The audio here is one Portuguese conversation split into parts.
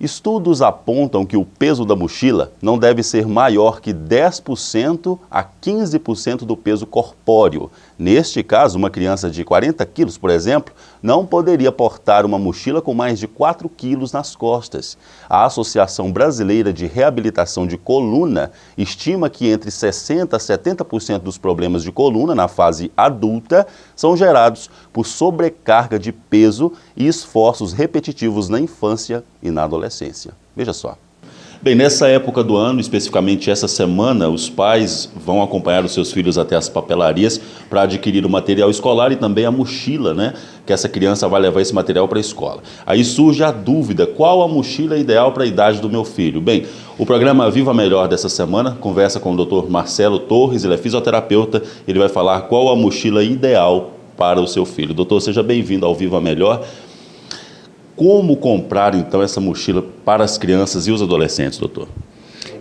Estudos apontam que o peso da mochila não deve ser maior que 10% a 15% do peso corpóreo. Neste caso, uma criança de 40 quilos, por exemplo, não poderia portar uma mochila com mais de 4 quilos nas costas. A Associação Brasileira de Reabilitação de Coluna estima que entre 60% a 70% dos problemas de coluna na fase adulta são gerados por sobrecarga de peso e esforços repetitivos na infância e na adolescência. Veja só. Bem, nessa época do ano, especificamente essa semana, os pais vão acompanhar os seus filhos até as papelarias para adquirir o material escolar e também a mochila, né? Que essa criança vai levar esse material para a escola. Aí surge a dúvida, qual a mochila ideal para a idade do meu filho? Bem, o programa Viva Melhor dessa semana conversa com o Dr. Marcelo Torres, ele é fisioterapeuta, ele vai falar qual a mochila ideal para o seu filho. Doutor, seja bem-vindo ao Viva Melhor. Como comprar, então, essa mochila para as crianças e os adolescentes, doutor?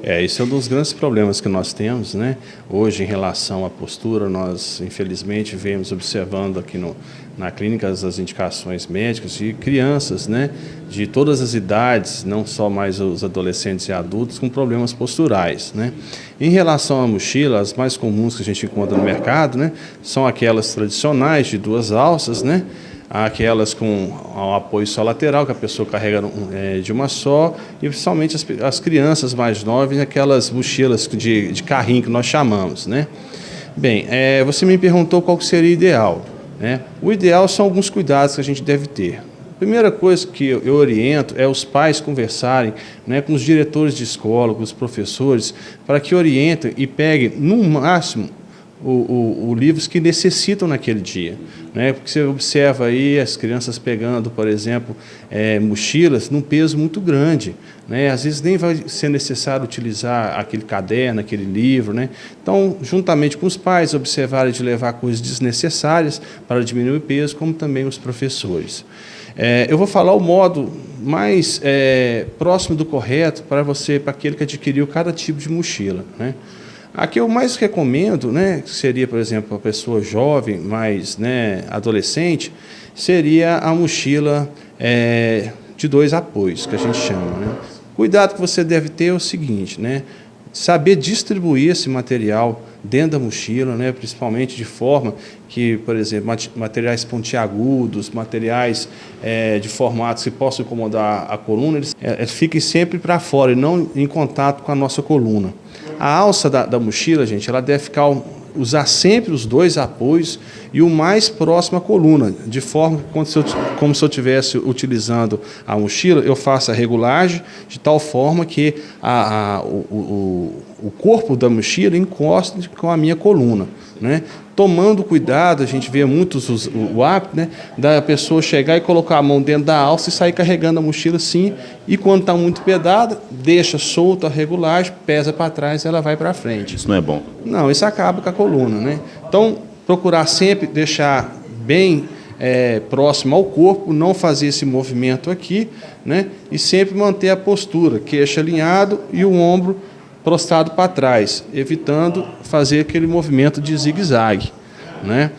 Esse é um dos grandes problemas que nós temos, né? Hoje, em relação à postura, nós, infelizmente, vemos observando aqui na clínica as indicações médicas de crianças, né? De todas as idades, não só mais os adolescentes e adultos, com problemas posturais, né? Em relação à mochila, as mais comuns que a gente encontra no mercado, né? São aquelas tradicionais de 2 alças, né? Aquelas com apoio só lateral, que a pessoa carrega de uma só, e principalmente as crianças mais novas, aquelas mochilas de carrinho que nós chamamos, né? Bem, você me perguntou qual seria o ideal, né? O ideal são alguns cuidados que a gente deve ter. A primeira coisa que eu oriento é os pais conversarem, né, com os diretores de escola, com os professores, para que orientem e peguem, no máximo, livros que necessitam naquele dia, né? Porque você observa aí as crianças pegando, por exemplo, mochilas num peso muito grande, né? Às vezes nem vai ser necessário utilizar aquele caderno, aquele livro, né? Então, juntamente com os pais, observarem de levar coisas desnecessárias para diminuir o peso, como também os professores. Eu vou falar o modo mais próximo do correto para aquele que adquiriu cada tipo de mochila, né? A que eu mais recomendo, né, que seria, por exemplo, a pessoa jovem, mais, né, adolescente, seria a mochila de 2 apoios, que a gente chama, né? Cuidado que você deve ter é o seguinte, né? Saber distribuir esse material dentro da mochila, né, principalmente de forma que, por exemplo, materiais pontiagudos, materiais de formatos que possam incomodar a coluna, eles fiquem sempre para fora e não em contato com a nossa coluna. A alça da mochila, gente, ela deve usar sempre os 2 apoios e o mais próximo à coluna, de forma que, como se eu estivesse utilizando a mochila, eu faço a regulagem de tal forma que o corpo da mochila encoste com a minha coluna, né? Tomando cuidado, a gente vê muitos o hábito, né, da pessoa chegar e colocar a mão dentro da alça e sair carregando a mochila assim, e quando está muito pedada, deixa solta a regulagem, pesa para trás e ela vai para frente. Isso não é bom? Não, isso acaba com a coluna, né? Então, procurar sempre deixar bem próximo ao corpo, não fazer esse movimento aqui, né? E sempre manter a postura, queixo alinhado e o ombro prostrado para trás, evitando fazer aquele movimento de zigue-zague, né?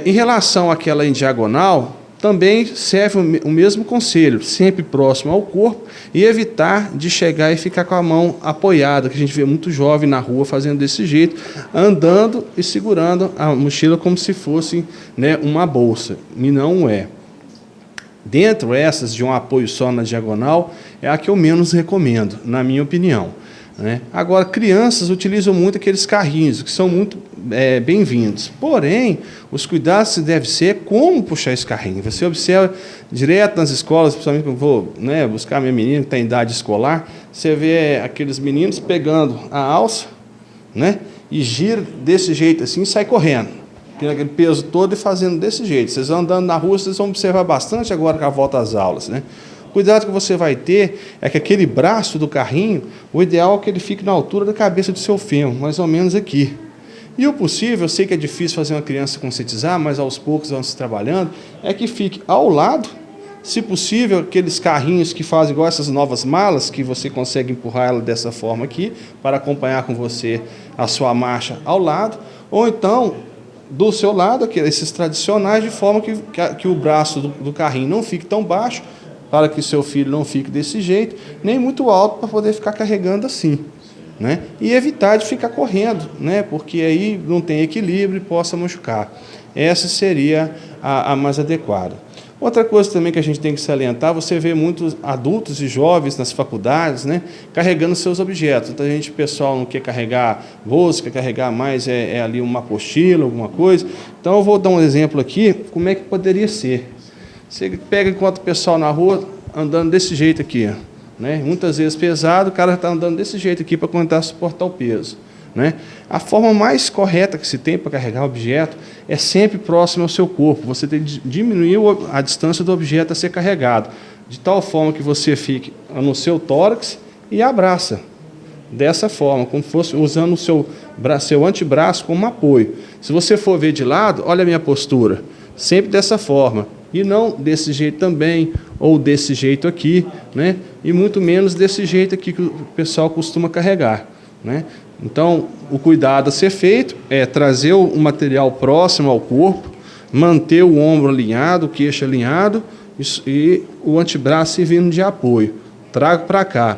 Em relação àquela em diagonal, também serve o mesmo conselho, sempre próximo ao corpo e evitar de chegar e ficar com a mão apoiada, que a gente vê muito jovem na rua fazendo desse jeito, andando e segurando a mochila como se fosse, né, uma bolsa, e não é. Dentro essas de um apoio só na diagonal, é a que eu menos recomendo, na minha opinião, né? Agora, crianças utilizam muito aqueles carrinhos, que são muito bem-vindos. Porém, os cuidados devem ser como puxar esse carrinho. Você observa direto nas escolas, principalmente quando eu vou, né, buscar minha menina que está em idade escolar, você vê aqueles meninos pegando a alça, né, e gira desse jeito assim e sai correndo, tendo aquele peso todo e fazendo desse jeito. Vocês vão andando na rua, vocês vão observar bastante agora com a volta às aulas, né? Cuidado que você vai ter é que aquele braço do carrinho, o ideal é que ele fique na altura da cabeça do seu fêmur, mais ou menos aqui. E o possível, eu sei que é difícil fazer uma criança conscientizar, mas aos poucos vão se trabalhando, é que fique ao lado, se possível, aqueles carrinhos que fazem igual essas novas malas, que você consegue empurrar ela dessa forma aqui, para acompanhar com você a sua marcha ao lado, ou então, do seu lado, esses tradicionais, de forma que o braço do carrinho não fique tão baixo, para que seu filho não fique desse jeito, nem muito alto para poder ficar carregando assim, né? E evitar de ficar correndo, né? Porque aí não tem equilíbrio e possa machucar. Essa seria a mais adequada. Outra coisa também que a gente tem que salientar, você vê muitos adultos e jovens nas faculdades, né, carregando seus objetos. Então, o pessoal não quer carregar bolsa, quer carregar mais ali uma apostila, alguma coisa. Então, eu vou dar um exemplo aqui, como é que poderia ser. Você pega enquanto o pessoal na rua andando desse jeito aqui, né, muitas vezes pesado, o cara está andando desse jeito aqui para tentar suportar o peso, né? A forma mais correta que se tem para carregar o objeto é sempre próximo ao seu corpo. Você tem que diminuir a distância do objeto a ser carregado, de tal forma que você fique no seu tórax e abraça. Dessa forma, como se fosse usando o seu antebraço como apoio. Se você for ver de lado, olha a minha postura, sempre dessa forma. E não desse jeito também, ou desse jeito aqui, né? E muito menos desse jeito aqui que o pessoal costuma carregar, né? Então, o cuidado a ser feito é trazer o material próximo ao corpo, manter o ombro alinhado, o queixo alinhado e o antebraço servindo de apoio. Trago para cá.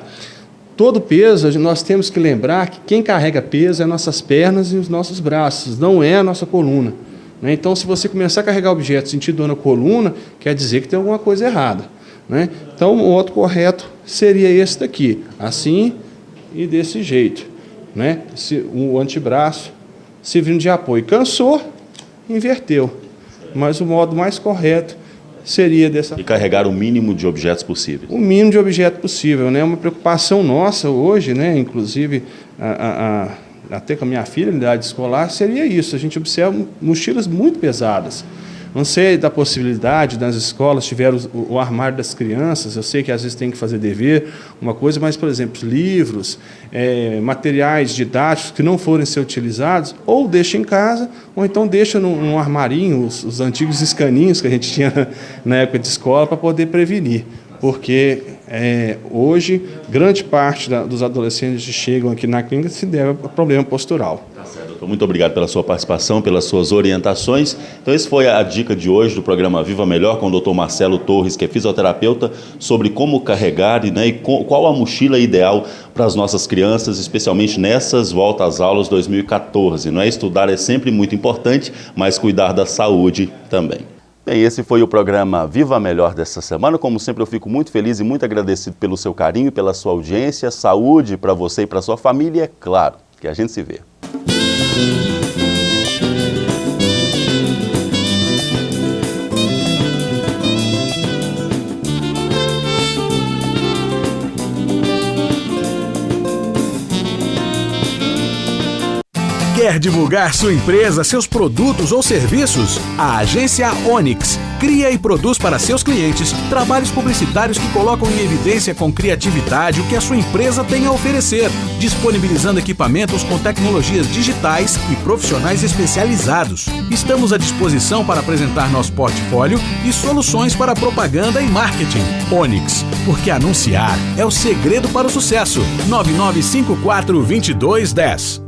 Todo peso, nós temos que lembrar que quem carrega peso é nossas pernas e os nossos braços, não é a nossa coluna, né? Então, se você começar a carregar objetos sentindo dor na coluna, quer dizer que tem alguma coisa errada, né? Então, o outro correto seria esse daqui, assim e desse jeito, né? O antebraço servindo de apoio. Cansou, inverteu. Mas o modo mais correto seria dessa... E carregar o mínimo de objetos possíveis. O mínimo de objeto possível, né? Uma preocupação nossa hoje, né? Inclusive, até com a minha filha, na idade escolar, seria isso. A gente observa mochilas muito pesadas. Não sei da possibilidade das escolas tiver o armário das crianças, eu sei que às vezes tem que fazer dever, uma coisa, mas, por exemplo, livros, materiais didáticos que não forem ser utilizados, ou deixa em casa, ou então deixa num armarinho, os antigos escaninhos que a gente tinha na época de escola, para poder prevenir. Porque hoje, grande parte dos adolescentes que chegam aqui na clínica se deve a problema postural. Tá certo, doutor. Muito obrigado pela sua participação, pelas suas orientações. Então, essa foi a dica de hoje do programa Viva Melhor com o Dr. Marcelo Torres, que é fisioterapeuta, sobre como carregar e qual a mochila ideal para as nossas crianças, especialmente nessas voltas às aulas 2014. Não é? Estudar é sempre muito importante, mas cuidar da saúde também. Bem, esse foi o programa Viva Melhor dessa semana. Como sempre, eu fico muito feliz e muito agradecido pelo seu carinho, pela sua audiência. Saúde para você e para sua família, é claro. Que a gente se vê. Quer divulgar sua empresa, seus produtos ou serviços? A agência Onyx cria e produz para seus clientes trabalhos publicitários que colocam em evidência com criatividade o que a sua empresa tem a oferecer, disponibilizando equipamentos com tecnologias digitais e profissionais especializados. Estamos à disposição para apresentar nosso portfólio e soluções para propaganda e marketing. Onyx, porque anunciar é o segredo para o sucesso. 9954-2210.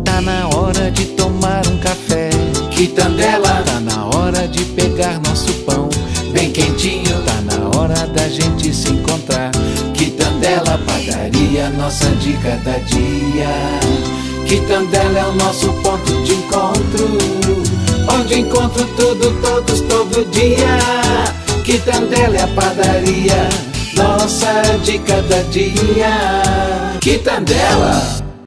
Tá na hora de tomar um café, Quitandela. Tá na hora de pegar nosso pão, bem quentinho. Tá na hora da gente se encontrar, Quitandela Padaria, nossa dica da dia. Quitandela é o nosso ponto de encontro, onde encontro tudo, todos, todo dia. Quitandela é a padaria, nossa dica da dia. Quitandela.